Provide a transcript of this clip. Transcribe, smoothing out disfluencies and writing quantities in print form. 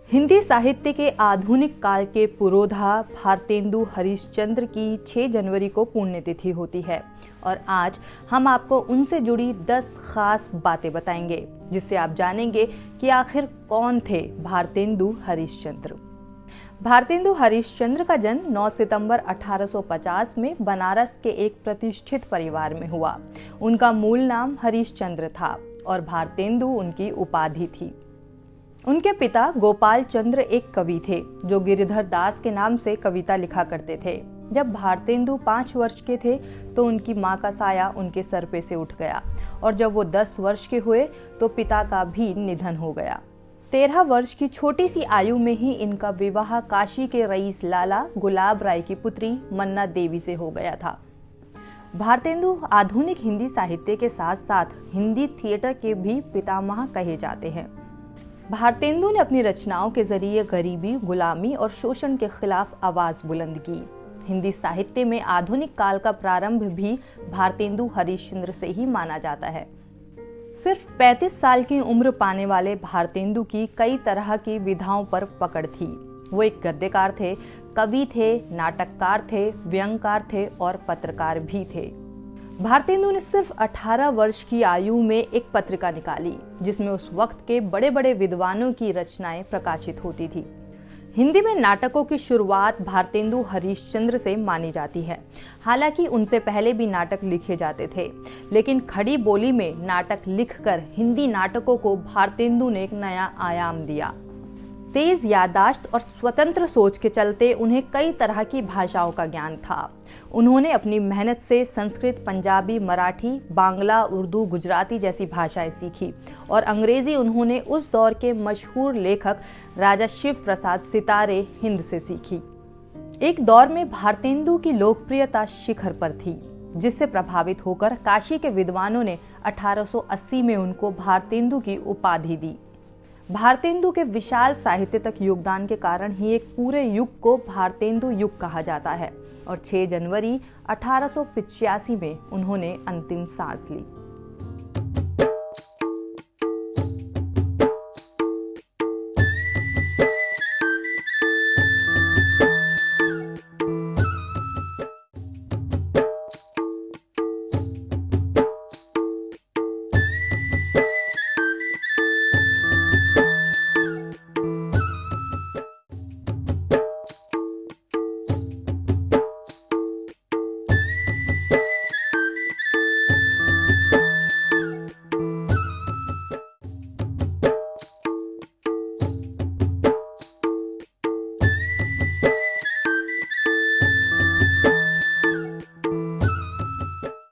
हिंदी साहित्य के आधुनिक काल के पुरोधा भारतेंदु हरिश्चंद्र की 6 जनवरी को पुण्यतिथि होती है और आज हम आपको उनसे जुड़ी 10 खास बातें बताएंगे, जिससे आप जानेंगे कि आखिर कौन थे भारतेंदु हरिश्चंद्र। भारतेंदु हरिश्चंद्र का जन्म 9 सितंबर 1850 में बनारस के एक प्रतिष्ठित परिवार में हुआ। उनका मूल नाम हरिश्चंद्र था और भारतेंदु उनकी उपाधि थी। उनके पिता गोपाल चंद्र एक कवि थे जो गिरिधर दास के नाम से कविता लिखा करते थे। जब भारतेंदु 5 वर्ष के थे तो उनकी मां का साया उनके सर पे से उठ गया और जब वो 10 वर्ष के हुए तो पिता का भी निधन हो गया। 13 वर्ष की छोटी सी आयु में ही इनका विवाह काशी के रईस लाला गुलाब राय की पुत्री मन्ना देवी से हो गया था। भारतेंदु आधुनिक हिंदी साहित्य के साथ साथ हिंदी थिएटर के भी पितामह कहे जाते हैं। भारतेंदु ने अपनी रचनाओं के जरिए गरीबी, गुलामी और शोषण के खिलाफ आवाज बुलंद की। हिंदी साहित्य में आधुनिक काल का प्रारंभ भी भारतेंदु हरिश्चंद्र से ही माना जाता है। सिर्फ 35 साल की उम्र पाने वाले भारतेंदु की कई तरह की विधाओं पर पकड़ थी। वो एक गद्यकार थे, कवि थे, नाटककार थे, व्यंगकार थे और पत्रकार भी थे। भारतेंदु ने सिर्फ 18 वर्ष की आयु में एक पत्रिका निकाली जिसमें उस वक्त के बड़े बड़े विद्वानों की रचनाएं प्रकाशित होती थी। हिंदी में नाटकों की शुरुआत भारतेंदु हरिश्चंद्र से मानी जाती है। हालांकि उनसे पहले भी नाटक लिखे जाते थे, लेकिन खड़ी बोली में नाटक लिखकर हिंदी नाटकों को भारतेंदु ने एक नया आयाम दिया। तेज याददाश्त और स्वतंत्र सोच के चलते उन्हें कई तरह की भाषाओं का ज्ञान था। उन्होंने अपनी मेहनत से संस्कृत, पंजाबी, मराठी, बांग्ला, उर्दू, गुजराती जैसी भाषाएं सीखी और अंग्रेजी उन्होंने उस दौर के मशहूर लेखक राजा शिव प्रसाद सितारे हिंद से सीखी। एक दौर में भारतेंदु की लोकप्रियता शिखर पर थी, जिससे प्रभावित होकर काशी के विद्वानों ने 1880 में उनको भारतेंदु की उपाधि दी। भारतेंदु के विशाल साहित्य तक योगदान के कारण ही एक पूरे युग को भारतेंदु युग कहा जाता है और 6 जनवरी 1885 में उन्होंने अंतिम सांस ली।